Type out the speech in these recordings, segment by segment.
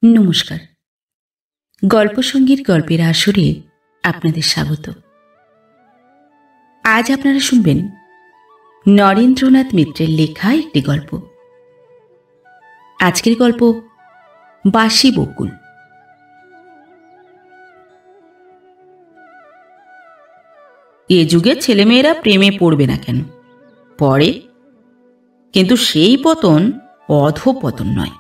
নমস্কার। গল্পসঙ্গীর গল্পের আসরে আপনাদের স্বাগত। আজ আপনারা শুনবেন নরেন্দ্রনাথ মিত্রের লেখা একটি গল্প। আজকের গল্প বাসি বকুল। এ যুগের ছেলেমেয়েরা প্রেমে পড়বে না কেন? পড়ে, কিন্তু সেই পতন অধঃপতন নয়।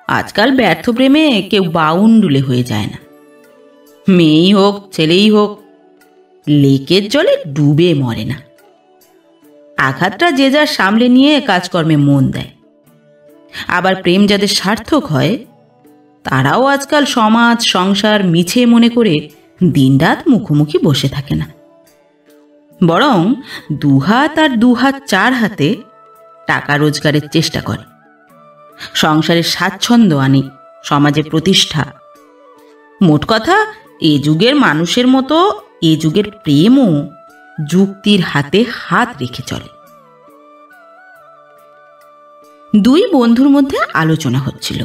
আজকাল ব্যর্থ প্রেমে কেউ বাউন্ডুলে হয়ে যায় না। মেয়েই হোক ছেলেই হোক, লেকের জলে ডুবে মরে না। আঘাতটা যে যার সামলে নিয়ে কাজকর্মে মন দেয়। আবার প্রেম যাদের সার্থক হয়, তারাও আজকাল সমাজ সংসার মিছে মনে করে দিনরাত মুখোমুখি বসে থাকে না, বরং দুহাত আর দুহাত চার হাতে টাকা রোজগারের চেষ্টা করে, সংসারের স্বাচ্ছন্দ্য আনে, সমাজে প্রতিষ্ঠা। মোট কথা, এ যুগের মানুষের মতো এ যুগের প্রেমও যুক্তির হাতে হাত রেখে চলে। দুই বন্ধুর মধ্যে আলোচনা হচ্ছিল।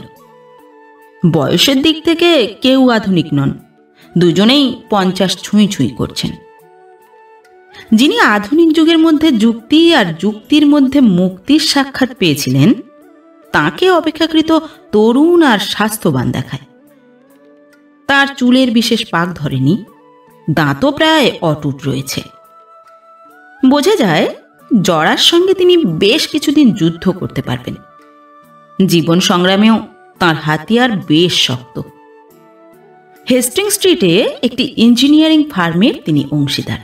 বয়সের দিক থেকে কেউ আধুনিক নন, দুজনেই 50 ছুঁই ছুঁই করছেন। যিনি আধুনিক যুগের মধ্যে যুক্তি আর যুক্তির মধ্যে মুক্তির সাক্ষাৎ পেয়েছিলেন, তাকে অপেক্ষাকৃত তরুণ আর স্বাস্থ্যবান দেখায়। তার চুলের বিশেষ পাক ধরেনি, দাঁতও প্রায় অটুট রয়েছে। বোঝা যায় জরার সঙ্গে তিনি বেশ কিছুদিন যুদ্ধ করতে পারবেন। জীবন সংগ্রামেও তাঁর হাতিয়ার বেশ শক্ত। হেস্টিং স্ট্রিটে একটি ইঞ্জিনিয়ারিং ফার্মের তিনি অংশীদার।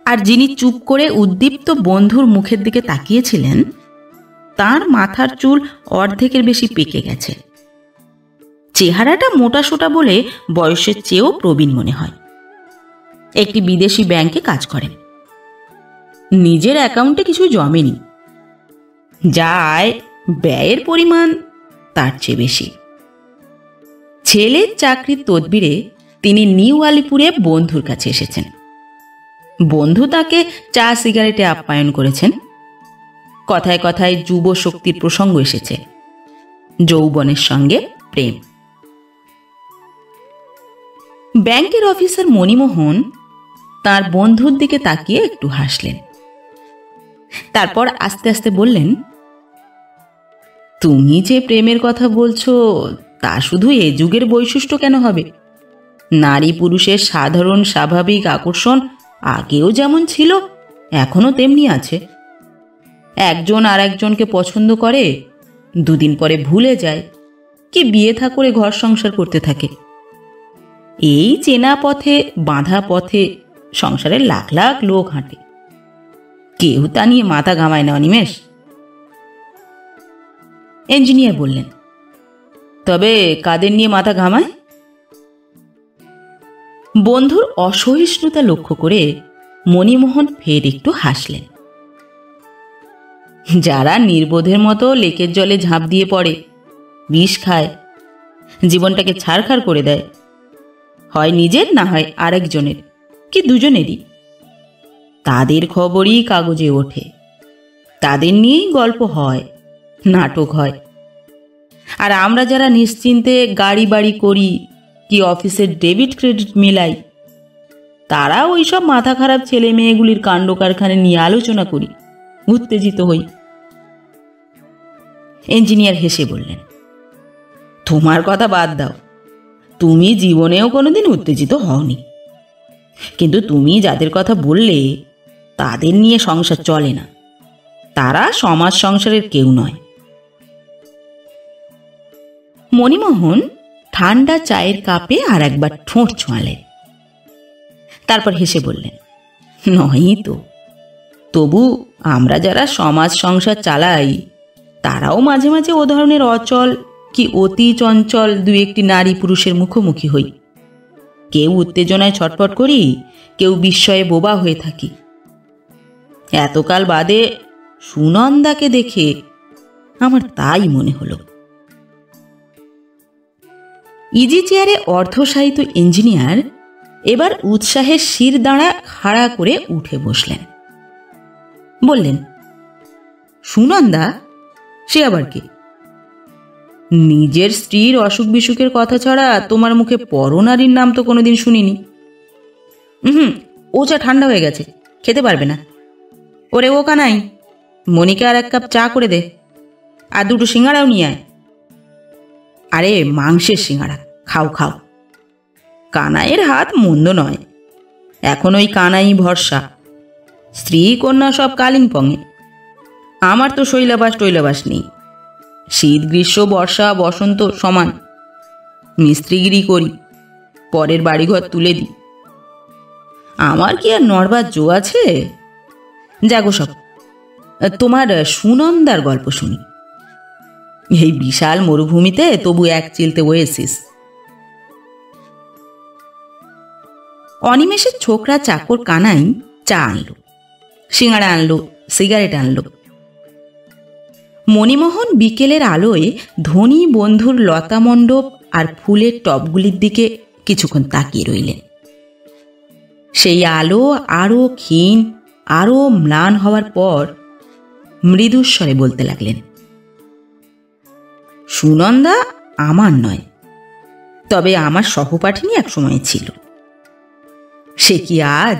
আর যিনি চুপ করে উদ্দীপ্ত বন্ধুর মুখের দিকে তাকিয়েছিলেন, তার মাথার চুল অর্ধেকের বেশি পেকে গেছে। চেহারাটা মোটাসোটা বলে বয়সের চেয়েও প্রবীণ মনে হয়। একটি বিদেশি ব্যাংকে কাজ করেন। নিজের অ্যাকাউন্টে কিছু জমেনি, যা আয় ব্যয়ের পরিমাণ তার চেয়ে বেশি। ছেলের চাকরির তদবিরে তিনি নিউ আলিপুরে বন্ধুর কাছে এসেছেন। বন্ধু তাকে চা সিগারেটে আপ্যায়ন করেছেন। কথায় কথায় যুব শক্তির প্রসঙ্গ এসেছে, যৌবনের সঙ্গে প্রেম। ব্যাংকের অফিসার মণিমোহন তার বন্ধুর দিকে তাকিয়ে একটু হাসলেন। তারপর আস্তে আস্তে বললেন, তুমি যে প্রেমের কথা বলছো, তা শুধু এ যুগের বৈশিষ্ট্য কেন হবে? নারী পুরুষের সাধারণ স্বাভাবিক আকর্ষণ আগেও যেমন ছিল, এখনো তেমনি আছে। একজন আর একজনকে পছন্দ করে, দুদিন পরে ভুলে যায়, কি বিয়ে থা করে ঘর সংসার করতে থাকে। এই চেনা পথে বাঁধা পথে সংসারের লাখ লাখ লোক হাঁটে, কেউ তা নিয়ে মাথা ঘামায় না। অনিমেষ, ইঞ্জিনিয়ার বললেন, তবে কাদের নিয়ে মাথা ঘামায়? বন্ধুর অসহিষ্ণুতা লক্ষ্য করে মণিমোহন ফের একটু হাসলেন। যারা নির্বোধের মতো লেকের জলে ঝাঁপ দিয়ে পড়ে, বিষ খায়, জীবনটাকে ছাড়খাড় করে দেয়, হয় নিজের না হয় আরেকজনের, কি দুজনেরই, তাদের খবরই কাগজে ওঠে, তাদের নিয়েই গল্প হয়, নাটক হয়। আর আমরা যারা নিশ্চিন্তে গাড়ি বাড়ি করি, কি অফিসের ডেবিট ক্রেডিট মেলাই, তারা ওইসব মাথা খারাপ ছেলে মেয়েগুলির কাণ্ড কারখানা নিয়ে আলোচনা করি, উত্তেজিত হই। ইঞ্জিনিয়ার হেসে বললেন, তোমার কথা বাদ দাও, তুমি জীবনেও কোনোদিন উত্তেজিত হওনি। কিন্তু তুমি যাদের কথা বললে, তাদের নিয়ে সংসার চলে না, তারা সমাজ সংসারের কেউ নয়। মণিমোহন ঠান্ডা চায়ের কাপে আর একবার ঠোঁট ছোঁয়ালেন। তারপর হেসে বললেন, নয়ই তো, তবু আমরা যারা সমাজ সংসার চালাই, তারাও মাঝে মাঝে ও ধরনের অচল কি অতি চঞ্চল দু একটি নারী পুরুষের মুখোমুখি হই। কেউ উত্তেজনায় ছটফট করি, কেউ বিস্ময়ে বোবা হয়ে থাকি। এতকাল বাদে সুনন্দাকে দেখে আমার তাই মনে হলো। ইজি চেয়ারে অর্ধশায়িত ইঞ্জিনিয়ার এবার উৎসাহের শির দাঁড়া খাড়া করে উঠে বসলেন। বললেন, সুনন্দা? সে আবার কে? নিজের স্ত্রীর অসুখ বিসুখের কথা ছাড়া তোমার মুখে পরনারীর নাম তো কোনোদিন শুনিনি। হুম, ও চা ঠান্ডা হয়ে গেছে, খেতে পারবে না। ওরে ও কানাই, মনিকে আর 1 কাপ চা করে দে, আর 2টো সিঙ্গাড়াও নিয়ে আয়। আরে মাংসের সিঙ্গাড়া, খাও খাও। কানাইয়ের হাত মন্দ নয়, এখন ওই কানাই ভরসা। স্ত্রী কন্যা সব কালিম্পংয়ে। আমার তো শৈলাবাস টৈলাবাস নেই, শীত গ্রীষ্ম বর্ষা বসন্ত সমান। মিস্ত্রিগিরি করি, পরের বাড়িঘর তুলে দিই। আমার কি আর নড়বার জো আছে? যাগো সব, তোমার সুনন্দার গল্প শুনি। এই বিশাল মরুভূমিতে তবু এক চিলতে ওয়েসিস। অনিমেষের ছোকরা চাকর কানাই চা আনলো, সিঙ্গাড়া আনলো, সিগারেট আনলো। মণিমোহন বিকেলের আলোয় ধনী বন্ধুর লতা মণ্ডপ আর ফুলের টবগুলির দিকে কিছুক্ষণ তাকিয়ে রইলেন। সেই আলো আরো ক্ষীণ, আরো ম্লান হওয়ার পর মৃদুস্বরে বলতে লাগলেন, সুনন্দা আমার নয়, তবে আমার সহপাঠিনী এক সময় ছিল। সে কি আজ?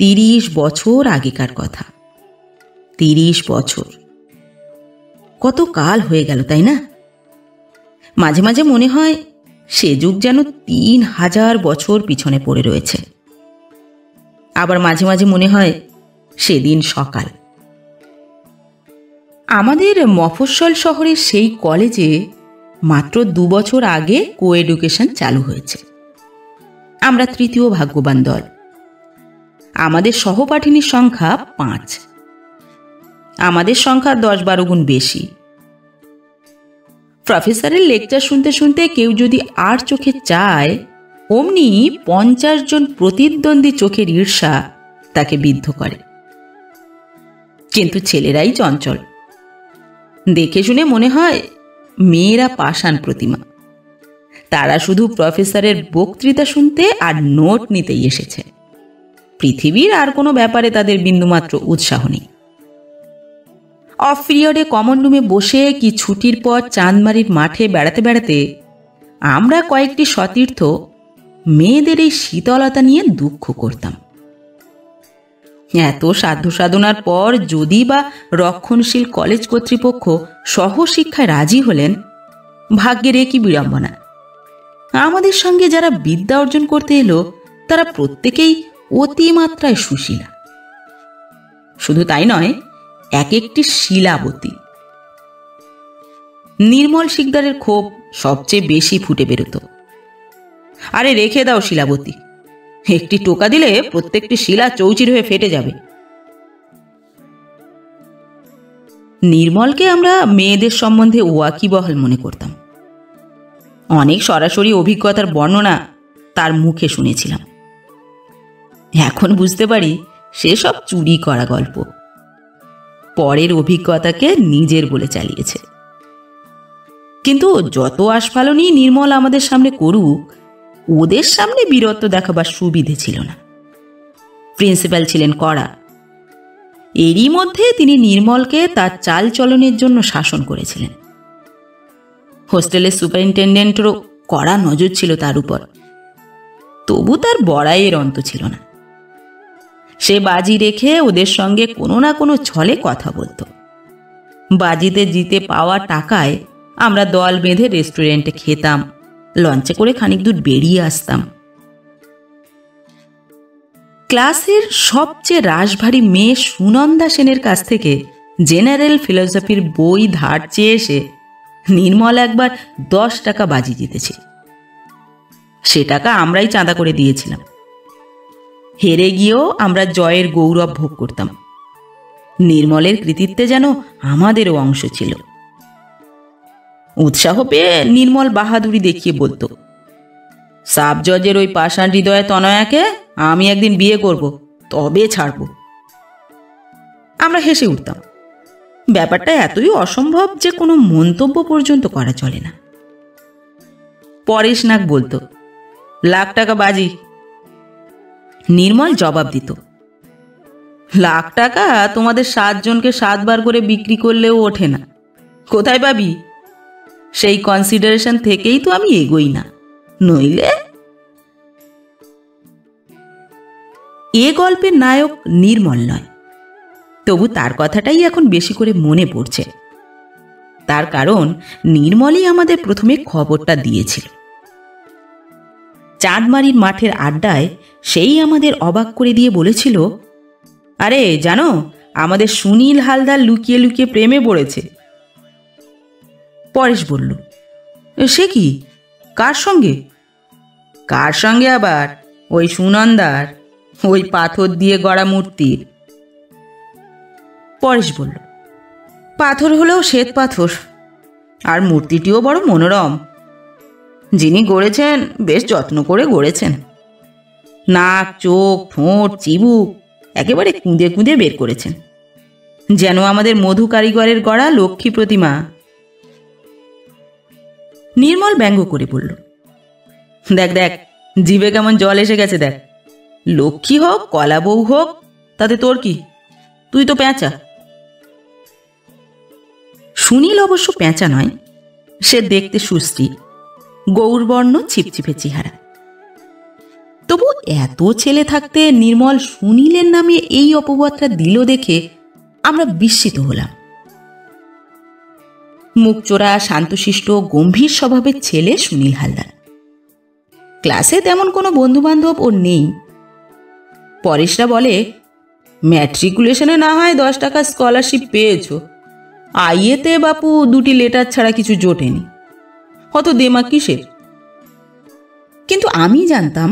30 বছর আগেকার কথা। 30 বছর, কত কাল হয়ে গেল, তাই না? মাঝে মাঝে মনে হয় সে যুগ যেন 3000 বছর পিছনে পড়ে রয়েছে। আবার মাঝে মাঝে মনে হয় সেদিন সকাল। আমাদের মফস্বল শহরের সেই কলেজে মাত্র 2 বছর আগে কো এডুকেশন চালু হয়েছে। আমরা তৃতীয় ভাগ্যবান দল। আমাদের সহপাঠিনীর সংখ্যা 5। আমাদের সংখ্যা 10-12 গুণ বেশি। প্রফেসরের লেকচার শুনতে শুনতে কেউ যদি আর চোখে চায়, অমনি 50 জন প্রতিদ্বন্দ্বী চোখের ঈর্ষা তাকে বিদ্ধ করে। কিন্তু ছেলেরাই চঞ্চল। দেখে শুনে মনে হয় মেয়েরা পাষাণ প্রতিমা। তারা শুধু প্রফেসরের বক্তৃতা শুনতে আর নোট নিতেই এসেছে। পৃথিবীর আর কোনো ব্যাপারে তাদের বিন্দুমাত্র উৎসাহ নেই। অফ পিরিয়ডে কমন রুমে বসে কি ছুটির পর চাঁদমারির মাঠে বেড়াতে বেড়াতে আমরা কয়েকটি সতীর্থ মেয়েদের এই শীতলতা নিয়ে দুঃখ করতাম। এত সাধ্য সাধনার পর যদি বা রক্ষণশীল কলেজ কর্তৃপক্ষ সহশিক্ষায় রাজি হলেন, ভাগ্যের একই বিড়ম্বনা। আমাদের সঙ্গে যারা বিদ্যা অর্জন করতে এলো তারা প্রত্যেকেই অতিমাত্রায় সুশীলা। শুধু তাই নয়, এক একটি শিলাবতী। নির্মল শিকদারের ক্ষোভ সবচেয়ে বেশি ফুটে বেরোত। আরে রেখে দাও শিলাবতী, একটি টোকা দিলে প্রত্যেকটি শিলা চৌচির হয়ে ফেটে যাবে। নির্মলকে আমরা মেয়েদের সম্বন্ধে ওয়াকিবহাল মনে করতাম। অনেক সরাসরি অভিজ্ঞতার বর্ণনা তার মুখে শুনেছিলাম। এখন বুঝতে পারি সেসব চুরি করা গল্প। পরের অভিজ্ঞতাকে নিজের বলে চালিয়েছে। কিন্তু যত আস্ফালনই নির্মল আমাদের সামনে করুক, ওদের সামনে বীরত্ব দেখাবার সুবিধে ছিল না। প্রিন্সিপাল ছিলেন কড়া। এরই মধ্যে তিনি নির্মলকে তার চাল চলনের জন্য শাসন করেছিলেন। হোস্টেলের সুপারিনটেন্ডেন্টেরও কড়া নজর ছিল তার উপর। তবু তার বড়াইয়ের অন্ত ছিল না। সে বাজি রেখে ওদের সঙ্গে কোনো না কোনো ছলে কথা বলতো। বাজিতে জিতে পাওয়া টাকায় আমরা দল বেঁধে রেস্টুরেন্টে খেতাম, লঞ্চে করে খানিক দূর বেরিয়ে আসতাম। ক্লাসের সবচেয়ে রাশভারী মেয়ে সুনন্দা সেনের কাছ থেকে জেনারেল ফিলোসফির বই ধার চেয়ে এসে নির্মল একবার 10 টাকা বাজি জিতেছে। সে টাকা আমরাই চাঁদা করে দিয়েছিলাম। হেরে গিয়েও আমরা জয়ের গৌরব ভোগ করতাম। নির্মলের কৃতিত্বে যেন আমাদেরও অংশ ছিল। উৎসাহ পেয়ে নির্মল বাহাদুরি দেখিয়ে বলতো, সাব জজের ওই পাষাণ হৃদয়ে তনয়াকে আমি একদিন বিয়ে করব, তবে ছাড়ব। আমরা হেসে উঠতাম। ব্যাপারটা এতই অসম্ভব যে কোনো মন্তব্য পর্যন্ত করা চলে না। পরেশ নাগ বলতো, লাখ টাকা বাজি। নির্মল জবাব দিত, লাখ টাকা তোমাদের 7 জনকে 7 বার করে বিক্রি করলেও ওঠে না, কোথায় পাবি? সেই কনসিডারেশন থেকেই তো আমি এগোই না, নইলে। এ গল্পের নায়ক নির্মল নয়, তবু তার কথাটাই এখন বেশি করে মনে পড়ছে। তার কারণ নির্মলই আমাদের প্রথমে খবরটা দিয়েছিল। চাঁদমারির মাঠের আড্ডায় সেই আমাদের অবাক করে দিয়ে বলেছিল, আরে জানো, আমাদের সুনীল হালদার লুকিয়ে লুকিয়ে প্রেমে পড়েছে। পরেশ বলল, সে কি, কার সঙ্গে? কার সঙ্গে আবার? ওই সুনন্দার, ওই পাথর দিয়ে গড়া মূর্তির। পরেশ বলল, পাথর হলেও শ্বেত পাথর, আর মূর্তিটিও বড় মনোরম। যিনি গড়েছেন বেশ যত্ন করে গড়েছেন। নাক, চোখ, ঠোঁট, চিবুক একেবারে কুঁদে কুঁদে বের করেছেন, যেন আমাদের মধু কারিগরের গড়া লক্ষ্মী প্রতিমা। নির্মল ব্যঙ্গ করে বলল, দেখ দেখ, জিভে কেমন জল এসে গেছে দেখ। লক্ষ্মী হোক, কলা বউ হোক, তাতে তোর কি? তুই তো প্যাঁচা। সুনীল অবশ্য প্যাঁচা নয়, সে দেখতে সুশ্রী, গৌরবর্ণ, ছিপছিপে চেহারা। তবু এত ছেলে থাকতে নির্মল সুনীলের নামে এই অপবাদটা দিল দেখে আমরা বিস্মিত হলাম। মুখচোরা, শান্তশিষ্ট, গম্ভীর স্বভাবের ছেলে সুনীল হালদার। ক্লাসে তেমন কোনো বন্ধুবান্ধব ওর নেই। পরেশরা বলে, ম্যাট্রিকুলেশনে না হয় 10 টাকা স্কলারশিপ পেয়েছ, আইএতে বাপু 2টি লেটার ছাড়া কিছু জোটেনি, অত দেমা কিসের? কিন্তু আমি জানতাম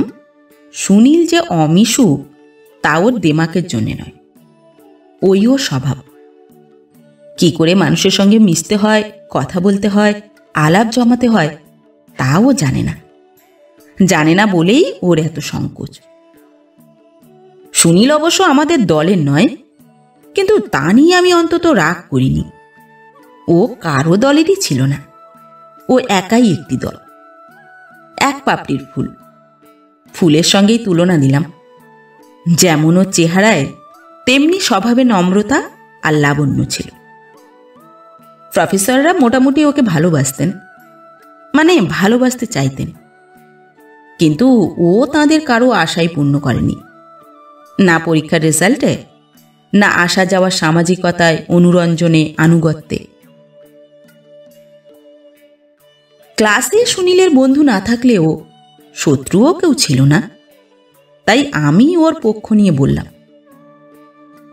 সুনীল যে অমিশুক, তা ওর দেমাকের জন্যে নয়, ওই ওর স্বভাব। কি করে মানুষের সঙ্গে মিশতে হয়, কথা বলতে হয়, আলাপ জমাতে হয়, তাও জানে না। জানে না বলেই ওর এত সংকোচ। সুনীল অবশ্য আমাদের দলের নয়, কিন্তু তা নিয়ে আমি অন্তত রাগ করিনি। ও কারো দলেরই ছিল না, ও একাই একটি দল, এক পাপড়ির ফুল। ফুলের সঙ্গেই তুলনা দিলাম। যেমন ওর চেহারায়, তেমনি স্বভাবে নম্রতা আর লাবণ্য ছিল। প্রফেসররা মোটামুটি ওকে ভালোবাসতেন, মানে ভালোবাসতে চাইতেন, কিন্তু ও তাঁদের কারো আশাই পূর্ণ করেনি। না পরীক্ষার রেজাল্টে, না আসা যাওয়ার সামাজিকতায়, অনুরঞ্জনে, আনুগত্যে। ক্লাসে সুনীলের বন্ধু না থাকলেও শত্রুও কেউ ছিল না, তাই আমি ওর পক্ষ নিয়ে বললাম,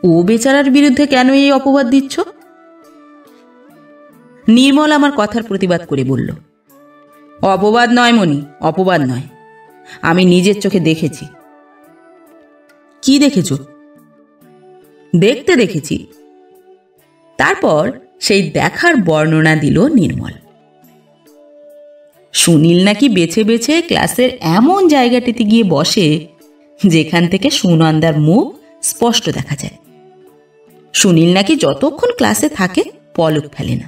ও বেচারার বিরুদ্ধে কেন এই অপবাদ দিচ্ছ? নির্মল আমার কথার প্রতিবাদ করে বলল, অপবাদ নয় মণি, অপবাদ নয়, আমি নিজের চোখে দেখেছি। কি দেখেছ? দেখতে দেখেছি। তারপর সেই দেখার বর্ণনা দিল নির্মল। সুনীল নাকি বেছে বেছে ক্লাসের এমন জায়গাটিতে গিয়ে বসে যেখান থেকে সুনন্দার মুখ স্পষ্ট দেখা যায়। সুনীল নাকি যতক্ষণ ক্লাসে থাকে পলক ফেলে না।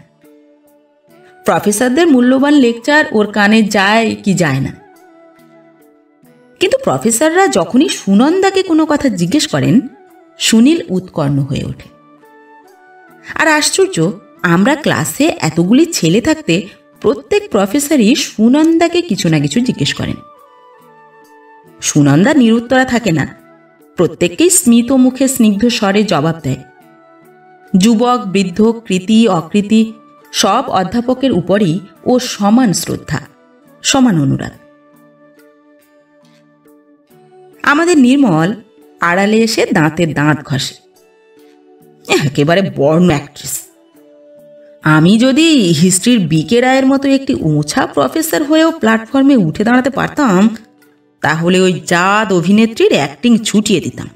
প্রফেসরদের মূল্যবান লেকচার ওর কানে যায় কি যায় না, কিন্তু প্রফেসররা যখনই সুনন্দাকে কোনো কথা জিজ্ঞেস করেন, সুনীল উৎকর্ণ হয়ে ওঠে। আর আশ্চর্য, আমরা ক্লাসে এতগুলি ছেলে থাকতে প্রত্যেক প্রফেসরই সুনন্দাকে কিছু না কিছু জিজ্ঞেস করেন। সুনন্দা নিরুত্তরা থাকে না, প্রত্যেককেই স্মিত মুখে স্নিগ্ধ স্বরে জবাব দেয়। যুবক, বৃদ্ধ, কৃতি, অকৃতি সব অধ্যাপকের উপরই ও সমান শ্রদ্ধা, সমান অনুরাগ। আমাদের নির্মল আড়ালে এসে দাঁতের দাঁত ঘষে, একেবারে বর্ণ অ্যাক্ট্রেস। আমি যদি হিস্ট্রির বিকে রায়ের মতো একটি উঁচা প্রফেসর হয়েও প্ল্যাটফর্মে উঠে দাঁড়াতে পারতাম, তাহলে ওই জাত অভিনেত্রীর অ্যাক্টিং ছুটিয়ে দিতাম।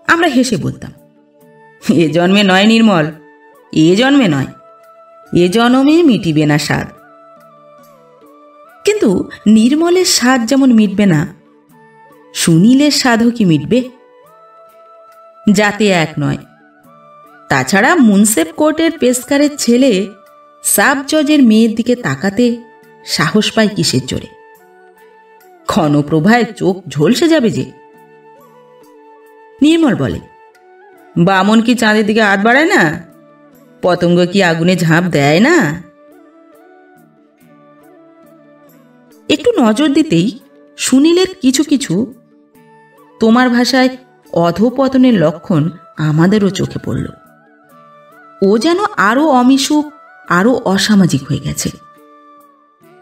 আমরা হেসে বলতাম, এ জন্মে নয় নির্মল, এ জন্মে নয়, এ জন্মে মিটিবে না স্বাদ। কিন্তু নির্মলের স্বাদ যেমন মিটবে না, সুনীলের স্বাদও কি মিটবে? জাতে এক নয়। তাছাড়া মুন্সেফ কোর্টের পেশকারের ছেলে সাব জজের মেয়ের দিকে তাকাতে সাহস পায় কিসের জোরে? ক্ষণপ্রভায় চোখ ঝলসে যাবে যে। নির্মল বলে, বামন কি চাঁদের দিকে হাত বাড়ায় না? পতঙ্গ কি আগুনে ঝাঁপ দেয় না? একটু নজর দিতেই সুনীলের কিছু কিছু তোমার ভাষায় অধঃপতনের লক্ষণ আমাদেরও চোখে পড়ল। ও যেন আরো অমিশুক, আরো অসামাজিক হয়ে গেছে।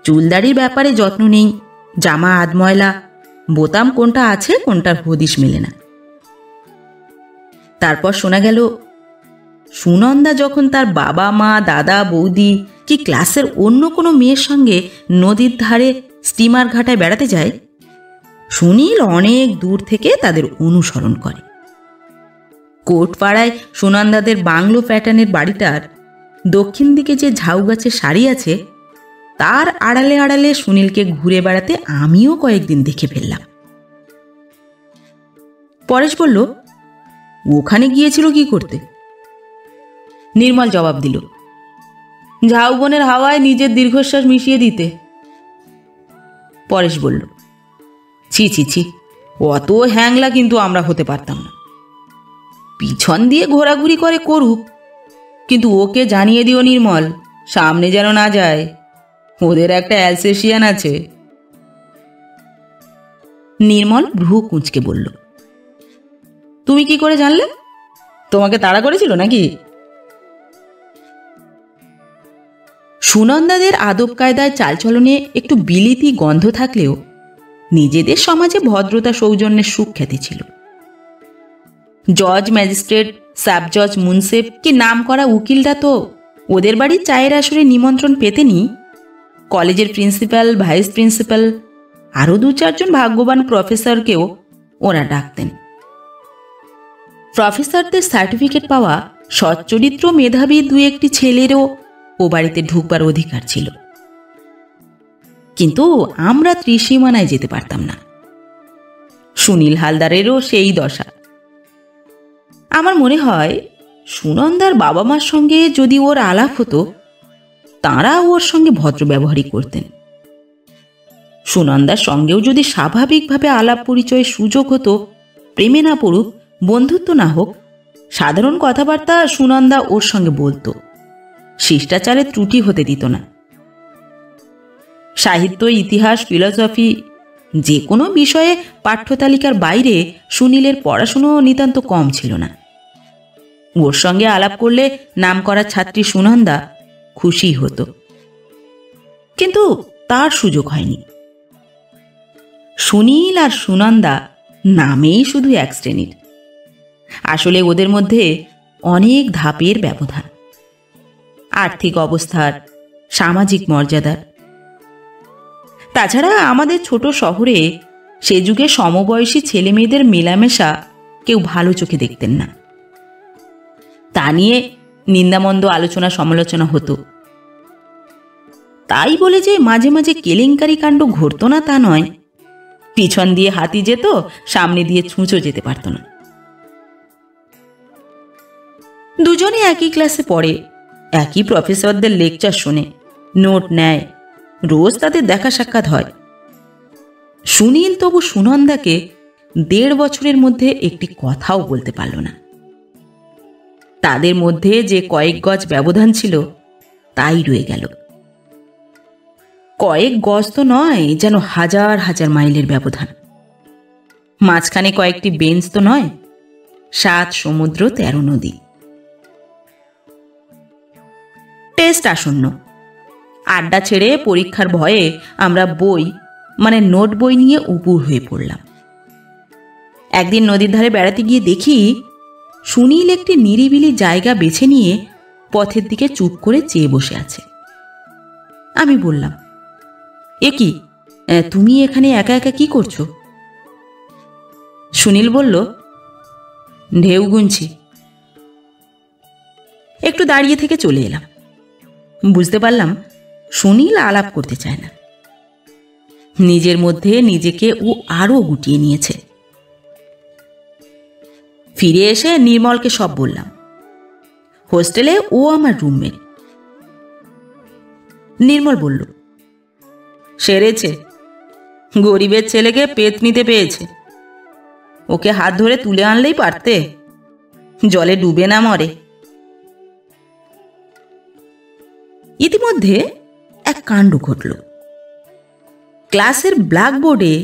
চুলদাড়ির ব্যাপারে যত্ন নেই, জামা আধময়লা, বোতাম কোনটা আছে কোনটার হদিশ মেলে না। তারপর শোনা গেল সুনন্দা যখন তার বাবা মা দাদা বৌদি কি ক্লাসের অন্য কোনো মেয়ের সঙ্গে নদীর ধারে স্টিমার ঘাটায় বেড়াতে যায়, সুনীল অনেক দূর থেকে তাদের অনুসরণ করে। কোটপাড়ায় সুনন্দাদের বাংলো প্যাটার্নের বাড়িটার দক্ষিণ দিকে যে ঝাউ গাছের সারি আছে, তার আড়ালে আড়ালে সুনীলকে ঘুরে বেড়াতে আমিও কয়েকদিন দেখে ফেললাম। পরেশ বলল, ওখানে গিয়েছিল কি করতে? নির্মল জবাব দিল, ঝাউবনের হাওয়ায় নিজের দীর্ঘশ্বাস মিশিয়ে দিতে। পরেশ বলল, ছি ছি ছি, অত হ্যাংলা কিন্তু আমরা হতে পারতাম না। পিছন দিয়ে ঘোরাঘুরি করে করুক, কিন্তু ওকে জানিয়ে দিও নির্মল, সামনে যেন না যায়। ওদের একটা অ্যালসেশিয়ান আছে। নির্মল ভ্রু কুঁচকে বলল, তুমি কি করে জানলে? তোমাকে তাড়া করেছিল নাকি? সুনন্দাদের আদব কায়দায় চালচলনে একটু বিলিতি গন্ধ থাকলেও নিজেদের সমাজে ভদ্রতা সৌজন্যের সুখ্যাতি ছিল। জজ, ম্যাজিস্ট্রেট, সাব জজ, মুন্সেফ কি নাম করা উকিলরা তো ওদের বাড়ির চায়ের আসরে নিমন্ত্রণ পেতেনি। কলেজের প্রিন্সিপাল, ভাইস প্রিন্সিপাল, আরও 2-4জন ভাগ্যবান প্রফেসরকেও ওরা ডাকতেন। প্রফেসরদের সার্টিফিকেট পাওয়া সচ্চরিত্র মেধাবী 2-1টি ছেলেরও ও বাড়িতে ঢুকবার অধিকার ছিল, কিন্তু আমরা ত্রিসীমানায় যেতে পারতাম না। সুনীল হালদারেরও সেই দশা। আমার মনে হয় সুনন্দার বাবা মার সঙ্গে যদি ওর আলাপ হতো, তাঁরা ওর সঙ্গে ভদ্র ব্যবহারই করতেন। সুনন্দার সঙ্গেও যদি স্বাভাবিকভাবে আলাপ পরিচয়ের সুযোগ হতো, প্রেমে না পড়ুক, বন্ধুত্ব না হোক, সাধারণ কথাবার্তা সুনন্দা ওর সঙ্গে বলতো, শিষ্টাচারে ত্রুটি হতে দিত না। সাহিত্য, ইতিহাস, ফিলসফি যে কোনো বিষয়ে পাঠ্যতালিকার বাইরে সুনীলের পড়াশুনো নিতান্ত কম ছিল না। ওর সঙ্গে আলাপ করলে নামকরা ছাত্রী সুনন্দা খুশি হতো, কিন্তু তার সুযোগ হয়নি। সুনীল আর সুনন্দা নামেই শুধু এক শ্রেণীর, আসলে ওদের মধ্যে অনেক ধাপের ব্যবধান, আর্থিক অবস্থার, সামাজিক মর্যাদার। তাছাড়া আমাদের ছোট শহরে সে যুগে সমবয়সী ছেলে মেয়েদের মেলামেশা কেউ ভালো চোখে দেখতেন না। তা নিয়ে নিন্দামন্দ আলোচনা সমালোচনা হতো। তাই বলে যে মাঝে মাঝে কেলেঙ্কারি কাণ্ড ঘটত না তা নয়। পিছন দিয়ে হাতি যেত, সামনে দিয়ে ছুঁচো যেতে পারত না। দুজনে একই ক্লাসে পড়ে, একই প্রফেসরদের লেকচার শোনে, নোট নেয়, রোজ তাদের দেখা সাক্ষাৎ হয়। সুনীল তবু সুনন্দাকে 1.5 বছরের মধ্যে একটি কথাও বলতে পারল না। তাদের মধ্যে যে কয়েক গজ ব্যবধান ছিল তাই রয়ে গেল। কয়েক গজ তো নয়, যেন হাজার হাজার মাইলের ব্যবধান। মাঝখানে কয়েকটি বেঞ্চ তো নয়, 7 সমুদ্র 13 নদী। টেস্ট আসন্ন। আড্ডা ছেড়ে পরীক্ষার ভয়ে আমরা বই মানে নোট বই নিয়ে উপুর হয়ে পড়লাম। একদিন নদীর ধারে বেড়াতে গিয়ে দেখি সুনীল একটি নিরিবিলি জায়গা বেছে নিয়ে পথের দিকে চুপ করে চেয়ে বসে আছে। আমি বললাম, এ কি, তুমি এখানে একা একা কি করছো? সুনীল বলল, ঢেউ গুনছি। একটু দাঁড়িয়ে থেকে চলে এলাম। বুঝতে পারলাম সুনীল আলাপ করতে চায় না। নিজের মধ্যে নিজেকে ও আরো গুটিয়ে নিয়েছে। ফিরে এসে নির্মলকে সব বললাম। হোস্টেলে ও আমার রুমমেট। নির্মল বলল, সেরেছে, গরিবের ছেলেকে পেতনিতে পেয়েছে। ওকে হাত ধরে তুলে আনলেই পারতে, জলে ডুবে না মরে। ইতিমধ্যে এক কাণ্ড ঘটল। ক্লাসের ব্ল্যাকবোর্ডে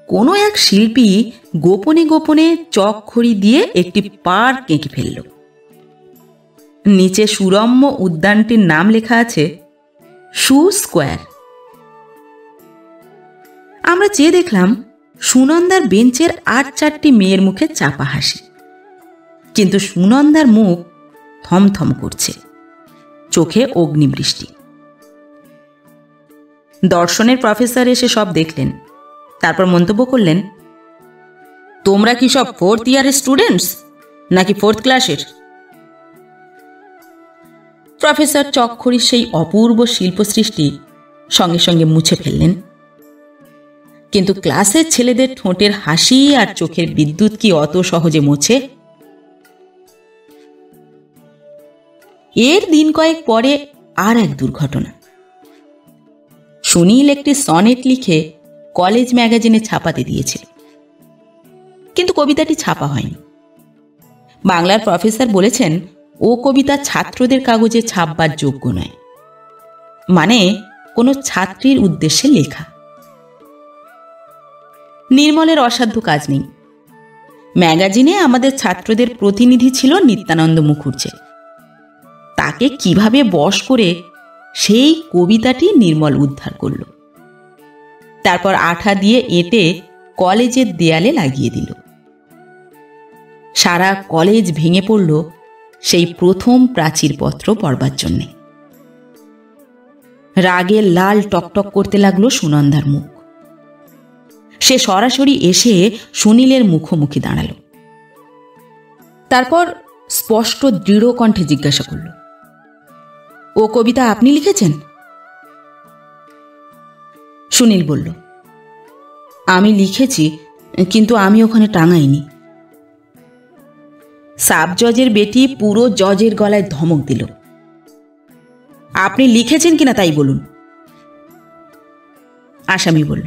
কোনো এক শিল্পী গোপনে গোপনে চক খড়ি দিয়ে একটি পার্ক এঁকে ফেলল। নিচে সুরম্য উদ্যানটির নাম লেখা আছে শু স্কোয়ার। আমরা চেয়ে দেখলাম সুনন্দার বেঞ্চের 8-4টি মেয়ের মুখে চাপা হাসি, কিন্তু সুনন্দার মুখ থমথম করছে, চোখে অগ্নিবৃষ্টি। দর্শনের প্রফেসর এসে সব দেখলেন, তারপর মন্তব্য করলেন, তোমরা কি সব 4th ইয়ারের স্টুডেন্টস নাকি 4th ক্লাসের? প্রফেসর চকখড়ির সেই অপূর্ব শিল্প সৃষ্টি সঙ্গে সঙ্গে মুছে ফেললেন, কিন্তু ক্লাসের ছেলেদের ঠোঁটের হাসি আর চোখের বিদ্যুৎ কি অত সহজে মোছে? এর দিন কয়েক পরে আর এক দুর্ঘটনা। সুনীল একটি সনেট লিখে কলেজ ম্যাগাজিনে ছাপাতে দিয়েছিল, কিন্তু কবিতাটি ছাপা হয়নি। বাংলার প্রফেসর বলেছেন ও কবিতা ছাত্রদের কাগজে ছাপবার যোগ্য নয়, মানে কোনো ছাত্রীর উদ্দেশ্যে লেখা। নির্মলের অসাধ্য কাজ নেই। ম্যাগাজিনে আমাদের ছাত্রদের প্রতিনিধি ছিল নিত্যানন্দ মুখুর্জি। তাকে কিভাবে বশ করে সেই কবিতাটি নির্মল উদ্ধার করল, তারপর আঠা দিয়ে এঁটে কলেজের দেয়ালে লাগিয়ে দিল। সারা কলেজ ভেঙে পড়ল সেই প্রথম প্রাচীরপত্র পড়বার জন্যে। রাগে লাল টকটক করতে লাগলো সুনন্দার মুখ। সে সরাসরি এসে সুনীলের মুখোমুখি দাঁড়ালো। তারপর স্পষ্ট দৃঢ় কণ্ঠে জিজ্ঞাসা করল, ও কবিতা আপনি লিখেছেন? সুনীল বলল, আমি লিখেছি, কিন্তু আমি ওখানে টাঙাইনি। সাব জজের বেটি পুরো জজের গলায় ধমক দিল, আপনি লিখেছেন কিনা তাই বলুন। আসামি বলল,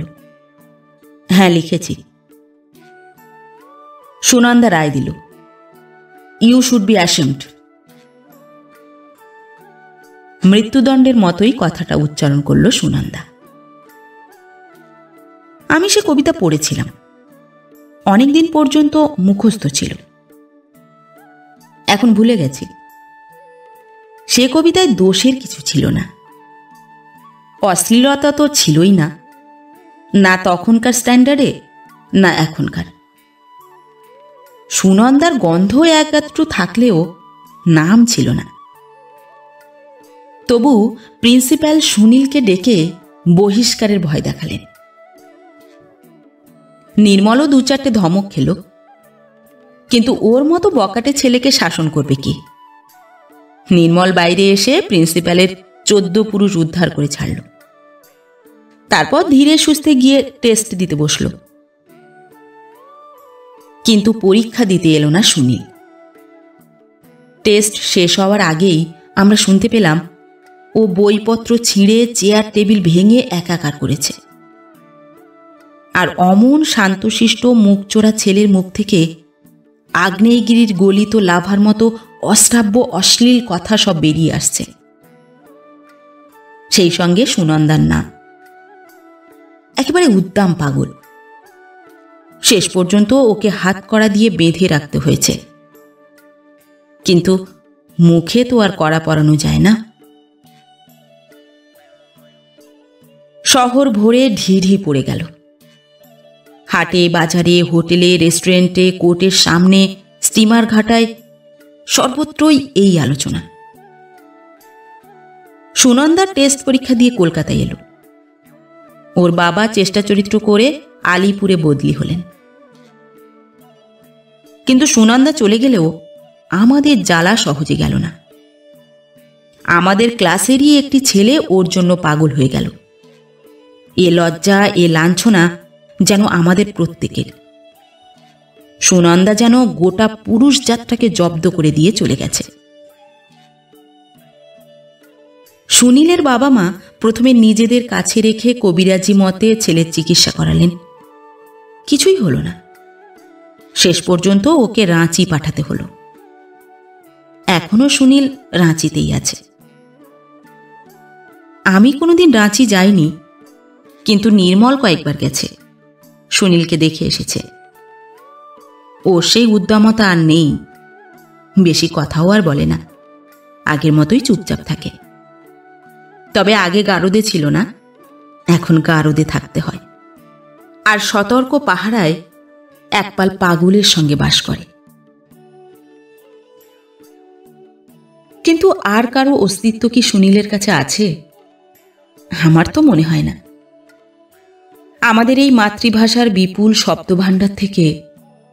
হ্যাঁ লিখেছি। সুনন্দা রায় দিল, ইউ শুড বি অ্যাশেমড। মৃত্যুদণ্ডের মতোই কথাটা উচ্চারণ করল সুনন্দা। আমি সে কবিতা পড়েছিলাম, অনেকদিন পর্যন্ত মুখস্থ ছিল, এখন ভুলে গেছি। সে কবিতায় দোষের কিছু ছিল না, অশ্লীলতা তো ছিলই না, না তখনকার স্ট্যান্ডার্ডে না এখনকার। সুনন্দার গন্ধ একাত্র থাকলেও নাম ছিল না। তবু প্রিন্সিপাল সুনীলকে ডেকে বহিষ্কারের ভয় দেখালেন। নির্মলও 2-4টে ধমক খেল, কিন্তু ওর মতো বকাটে ছেলেকে শাসন করবে কি? নির্মল বাইরে এসে প্রিন্সিপালের 14 পুরুষ উদ্ধার করে ছাড়ল। তারপর ধীরে সুস্থে গিয়ে টেস্ট দিতে বসল, কিন্তু পরীক্ষা দিতে এলো না সুনীল। টেস্ট শেষ হওয়ার আগেই আমরা শুনতে পেলাম ও বইপত্র ছিঁড়ে চেয়ার টেবিল ভেঙে একাকার করেছে। আর অমন শান্তশিষ্ট মুখচোরা ছেলের মুখ থেকে আগ্নেয়গিরির গলিত লাভার মতো অশ্রাব্য অশ্লীল কথা সব বেরিয়ে আসছে। সেই সঙ্গে সুনন্দার নাম। একেবারে উদ্দাম পাগল। শেষ পর্যন্ত ওকে হাত কড়া দিয়ে বেঁধে রাখতে হয়েছে, কিন্তু মুখে তো আর কড়া পরানো যায় না। শহর ভরে ঢিঢি পড়ে গেল। হাটে বাজারে হোটেলে রেস্টুরেন্টে কোর্টের সামনে স্টিমার ঘাটায় সর্বত্রই এই আলোচনা। সুনন্দার টেস্ট পরীক্ষা দিয়ে কলকাতায় এলো। ওর বাবা চেষ্টা চরিত্র করে আলিপুরে বদলি হলেন। কিন্তু সুনন্দা চলে গেলেও আমাদের জ্বালা সহজে গেল না। আমাদের ক্লাসেরই একটি ছেলে ওর জন্য পাগল হয়ে গেল। এ লজ্জা, এ লাঞ্ছনা যেন আমাদের প্রত্যেকের। সুনন্দা যেন গোটা পুরুষ জাতটাকে জব্দ করে দিয়ে চলে গেছে। সুনীলের বাবা মা প্রথমে নিজেদের কাছে রেখে কবিরাজি মতে ছেলের চিকিৎসা করালেন, কিছুই হলো না। শেষ পর্যন্ত ওকে রাঁচি পাঠাতে হলো। এখনো সুনীল রাঁচিতেই আছে। আমি কোনোদিন রাঁচি যাইনি, কিন্তু নির্মল কয়েকবার গেছে, সুনীলকে দেখে এসেছে। ওর সেই উদ্দামতা আর নেই, বেশি কথাও আর বলে না, আগের মতোই চুপচাপ থাকে। তবে আগে গারদে ছিল না, এখন গারদে থাকতে হয়, আর সতর্ক পাহারায় একপাল পাগলের সঙ্গে বাস করে। কিন্তু আর কারো অস্তিত্ব কি সুনীলের কাছে আছে? আমার তো মনে হয় না। আমাদের এই মাতৃভাষার বিপুল শব্দভাণ্ডার থেকে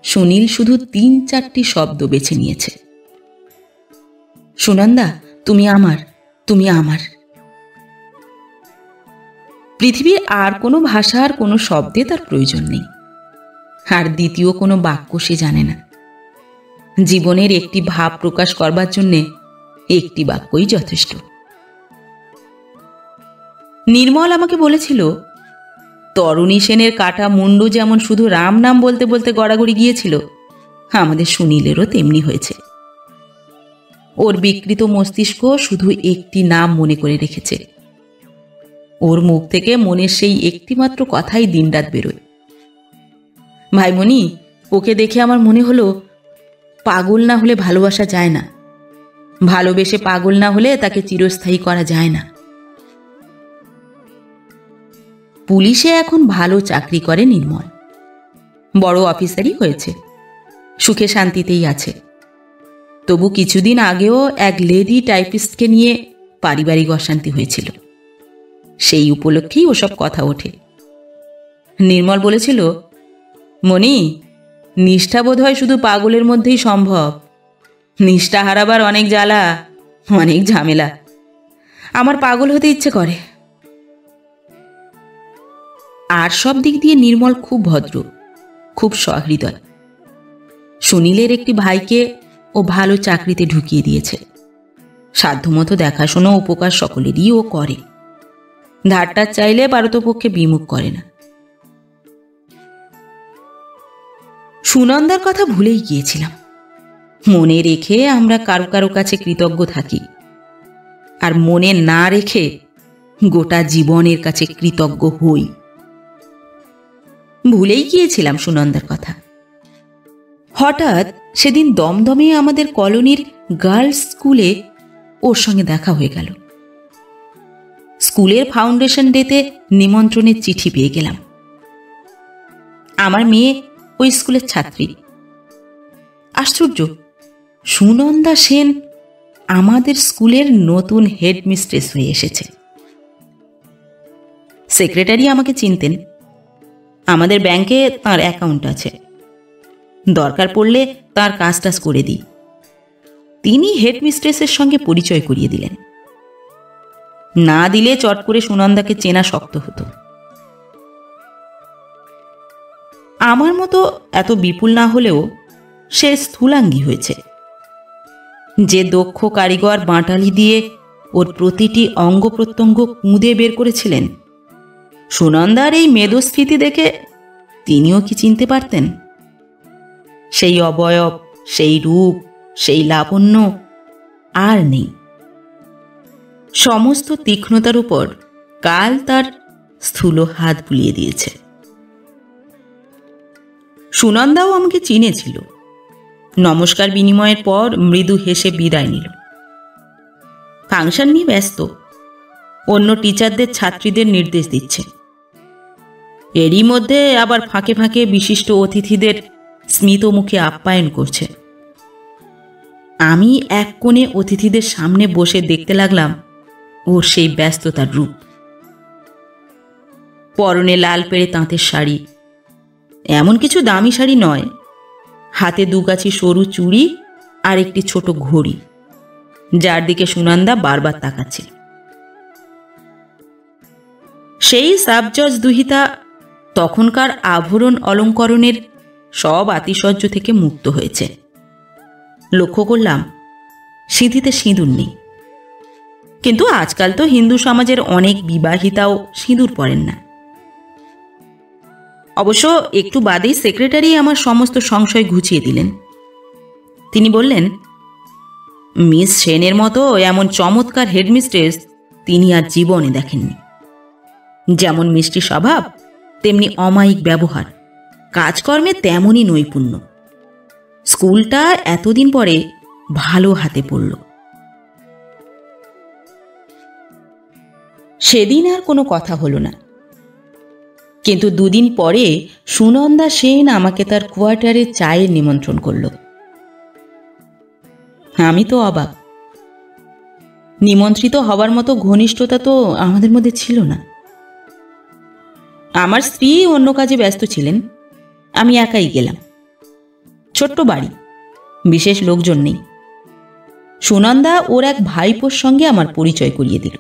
সুনীল শুধু ৩-৪টি শব্দ বেছে নিয়েছে। সুনন্দা, তুমি আমার, তুমি আমার। পৃথিবীর আর কোনো ভাষার কোনো শব্দে তার প্রয়োজন নেই, আর দ্বিতীয় কোনো বাক্য সে জানে না। জীবনের একটি ভাব প্রকাশ করবার জন্যে একটি বাক্যই যথেষ্ট। নির্মল আমাকে বলেছিল, তরুণী সেনের কাটা মুন্ডু যেমন শুধু রাম নাম বলতে বলতে গড়াগড়ি গিয়েছিল, আমাদের সুনীলেরও তেমনি হয়েছে। ওর বিকৃত মস্তিষ্ক শুধু একটি নাম মনে করে রেখেছে। ওর মুখ থেকে মনের সেই একটিমাত্র কথাই দিনরাত বেরোয়। ভাইমণি, ওকে দেখে আমার মনে হলো, পাগল না হলে ভালোবাসা যায় না, ভালোবেসে পাগল না হলে তাকে চিরস্থায়ী করা যায় না। পুলিশে এখন ভালো চাকরি করে নির্মল, বড় অফিসারই হয়েছে, সুখে শান্তিতেই আছে। তবু কিছুদিন আগেও এক লেডি টাইপিস্টকে নিয়ে পারিবারিক অশান্তি হয়েছিল, সেই উপলক্ষেই ওসব কথা ওঠে। নির্মল বলেছিল, মণি, নিষ্ঠা বোধ হয় শুধু পাগলের মধ্যেই সম্ভব, নিষ্ঠা হারাবার অনেক জ্বালা, অনেক ঝামেলা। আমার পাগল হতে ইচ্ছে করে। আর সব দিক দিয়ে নির্মল খুব ভদ্র, খুব সহৃদয়। সুনীলের একটি ভাইকে ও ভালো চাকরিতে ঢুকিয়ে দিয়েছে, সাধ্যমতো দেখাশোনা উপকার সকলেরই ও করে, ধারটার চাইলে পারতপক্ষে বিমুখ করে না। সুনন্দার কথা ভুলেই গিয়েছিলাম। মনে রেখে আমরা কারো কারো কাছে কৃতজ্ঞ থাকি, আর মনে না রেখে গোটা জীবনের কাছে কৃতজ্ঞ হই। ভুলেই গিয়েছিলাম সুনন্দার কথা। হঠাৎ সেদিন দমদমে আমাদের কলোনির গার্লস স্কুলে ওর সঙ্গে দেখা হয়ে গেল। স্কুলের ফাউন্ডেশন ডেতে নিমন্ত্রণের চিঠি পেয়ে গেলাম। আমার মেয়ে ওই স্কুলের ছাত্রী। আশ্চর্য, সুনন্দা সেন আমাদের স্কুলের নতুন হেডমিস্ট্রেস হয়ে এসেছে। সেক্রেটারি আমাকে চিনতেন, আমাদের ব্যাংকে তার অ্যাকাউন্ট আছে, দরকার পড়লে তার কাজ টাজ করে দিই। তিনি হেডমিস্ট্রেসের সঙ্গে পরিচয় করিয়ে দিলেন। না দিলে চট করে সুনন্দাকে চেনা শক্ত হতো। আমার মতো এত বিপুল না হলেও সে স্থূলাঙ্গী হয়েছে। যে দক্ষ কারিগর বাঁটালি দিয়ে ওর প্রতিটি অঙ্গ প্রত্যঙ্গ কুঁদে বের করেছিলেন, সুনন্দার এই মেদস্ফীতি দেখে তিনিও কি চিনতে পারতেন? সেই অবয়ব, সেই রূপ, সেই লাবণ্য আর নেই। সমস্ত তীক্ষ্ণতার উপর কাল তার স্থূল হাত বুলিয়ে দিয়েছে। সুনন্দাও আমাকে চিনেছিল। নমস্কার বিনিময়ের পর মৃদু হেসে বিদায় নিল। ফাংশন নিয়ে ব্যস্ত, অন্য টিচারদের ছাত্রীদের নির্দেশ দিচ্ছে। এরই মধ্যে আবার ফাঁকে ফাঁকে বিশিষ্ট অতিথিদের স্মিত মুখে আপ্যায়ন করছে। আমি এক কোণে অতিথিদের সামনে বসে দেখতে লাগলাম ওর সেই ব্যস্ততার রূপ। পরনে লাল পেড়ে তাঁতের শাড়ি, এমন কিছু দামি শাড়ি নয়, হাতে দুগাছি সরু চুড়ি আর একটি ছোট ঘড়ি, যার দিকে সুনন্দা বারবার তাকাচ্ছে। সেই সাবজজ দুহিতা তখনকার আভরণ অলঙ্করণের সব আতিশয্য থেকে মুক্ত হয়েছে। লক্ষ্য করলাম সিঁথিতে সিঁদুর নেই, কিন্তু আজকাল তো হিন্দু সমাজের অনেক বিবাহিতাও সিঁদুর পরেন না। অবশ্য একটু বাদেই সেক্রেটারি আমার সমস্ত সংশয় ঘুচিয়ে দিলেন। তিনি বললেন, মিস সেনের মতো এমন চমৎকার হেডমিস্ট্রেস তিনি আর জীবনে দেখেননি। যেমন মিষ্টি স্বভাব, তেমনি অমায়িক ব্যবহার, কাজকর্মে তেমনই নৈপুণ্য। স্কুলটা এতদিন পরে ভালো হাতে পড়ল। সেদিন আর কোনো কথা হলো না, কিন্তু দুদিন পরে সুনন্দা সেন আমাকে তার কোয়ার্টারে চায়ের নিমন্ত্রণ করল। আমি তো অবাক। নিমন্ত্রিত হবার মতো ঘনিষ্ঠতা তো আমাদের মধ্যে ছিল না। আমার স্ত্রী অন্য কাজে ব্যস্ত ছিলেন, আমি একাই গেলাম। ছোট্ট বাড়ি, বিশেষ লোকজন নেই। সুনন্দা ওর এক ভাইপোর সঙ্গে আমার পরিচয় করিয়ে দিল।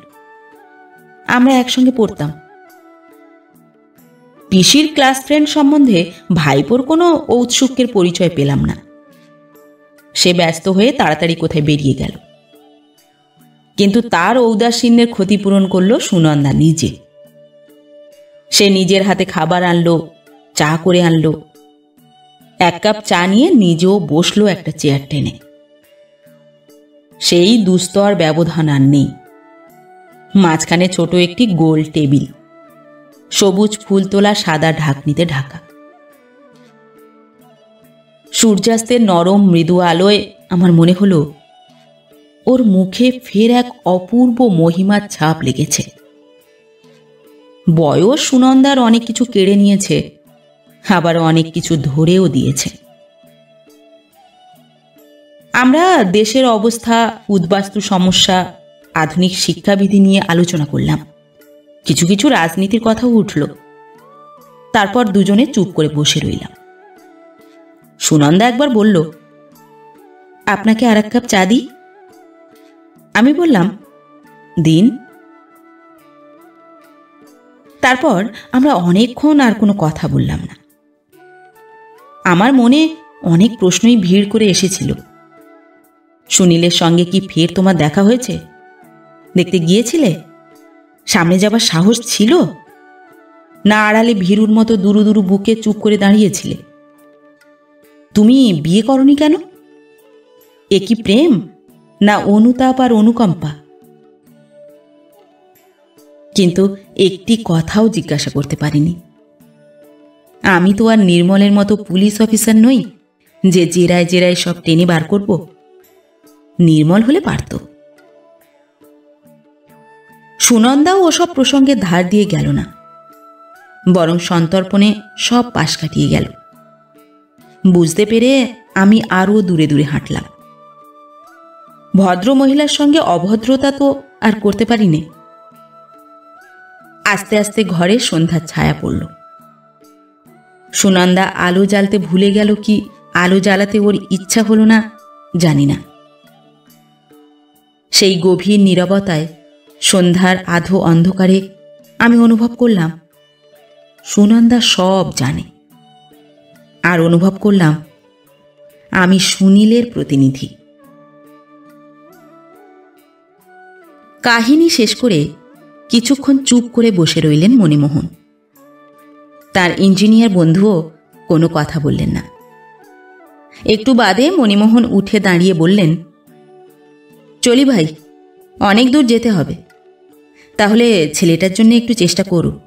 আমরা একসঙ্গে পড়তাম। পিসির ক্লাস ফ্রেন্ড সম্বন্ধে ভাইপোর কোনো ঔৎসুক্যের পরিচয় পেলাম না। সে ব্যস্ত হয়ে তাড়াতাড়ি কোথায় বেরিয়ে গেল। কিন্তু তার ঔদাসীন্যের ক্ষতিপূরণ করল সুনন্দা নিজে। সে নিজের হাতে খাবার আনলো, চা করে আনলো। এক কাপ চা নিয়ে নিজেও বসলো একটা চেয়ার টেনে। সেই দুস্তর ব্যবধান আর নেই। মাঝখানে ছোট একটি গোল টেবিল, সবুজ ফুল তোলা সাদা ঢাকনিতে ঢাকা। সূর্যাস্তের নরম মৃদু আলোয় আমার মনে হলো ওর মুখে ফের এক অপূর্ব মহিমার ছাপ লেগেছে। বয়স সুনন্দার অনেক কিছু কেড়ে নিয়েছে, আবার অনেক কিছু ধরেও দিয়েছে। আমরা দেশের অবস্থা, উদ্বাস্তু সমস্যা, আধুনিক শিক্ষাবিধি নিয়ে আলোচনা করলাম। কিছু কিছু রাজনীতির কথাও উঠল। তারপর দুজনে চুপ করে বসে রইলাম। সুনন্দা একবার বলল, আপনাকে আর এক কাপ চা দিই? আমি বললাম, দিন। তারপর আমরা অনেকক্ষণ আর কোনো কথা বললাম না। আমার মনে অনেক প্রশ্নই ভিড় করে এসেছিল। সুনীলের সঙ্গে কি ফের তোমার দেখা হয়েছে? দেখতে গিয়েছিলে? সামনে যাবার সাহস ছিল? না আড়ালে ভীরুর মতো দুরু দুরু বুকে চুপ করে দাঁড়িয়েছিলে? তুমি বিয়ে করনি কেন? এ কি প্রেম, না অনুতাপ আর অনুকম্পা? কিন্তু একটি কথাও জিজ্ঞাসা করতে পারিনি। আমি তো আর নির্মলের মতো পুলিশ অফিসার নই যে জেরায় জেরায় সব টেনে বার করব। নির্মল হলে পারত। সুনন্দাও ওসব প্রসঙ্গে ধার দিয়ে গেল না, বরং সন্তর্পণে সব পাশ কাটিয়ে গেল। বুঝতে পেরে আমি আরও দূরে দূরে হাঁটলাম। ভদ্র মহিলার সঙ্গে অভদ্রতা তো আর করতে পারিনি। আস্তে আস্তে ঘরে সন্ধ্যার ছায়া পড়ল। সুনন্দা আলো জ্বালতে ভুলে গেল কি আলো জ্বালাতে ওর ইচ্ছা হলো না জানি না। সেই গভীর নীরবতায়, সন্ধ্যার আধো অন্ধকারে আমি অনুভব করলাম সুনন্দা সব জানে। আর অনুভব করলাম আমি সুনীলের প্রতিনিধি। কাহিনী শেষ করে কিছুক্ষণ চুপ করে বসে রইলেন মণিমোহন। তার ইঞ্জিনিয়ার বন্ধুও কোনো কথা বললেন না। একটু বাদে মণিমোহন উঠে দাঁড়িয়ে বললেন, চলি ভাই, অনেক দূর যেতে হবে। তাহলে ছেলেটার জন্য একটু চেষ্টা করো।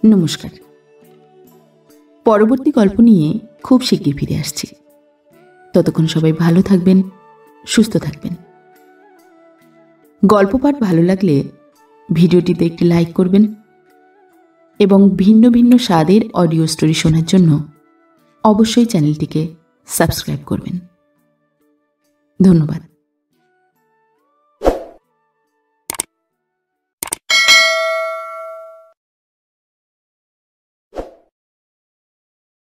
নমস্কার। পরবর্তী গল্প নিয়ে খুব শিগগির ফিরে আসছি। ততক্ষণ সবাই ভালো থাকবেন, সুস্থ থাকবেন। গল্প পাঠ ভালো লাগলে ভিডিওটিতে একটি লাইক করবেন এবং ভিন্ন ভিন্ন স্বাদের অডিও স্টোরি শোনার জন্য অবশ্যই চ্যানেলটিকে সাবস্ক্রাইব করবেন। ধন্যবাদ।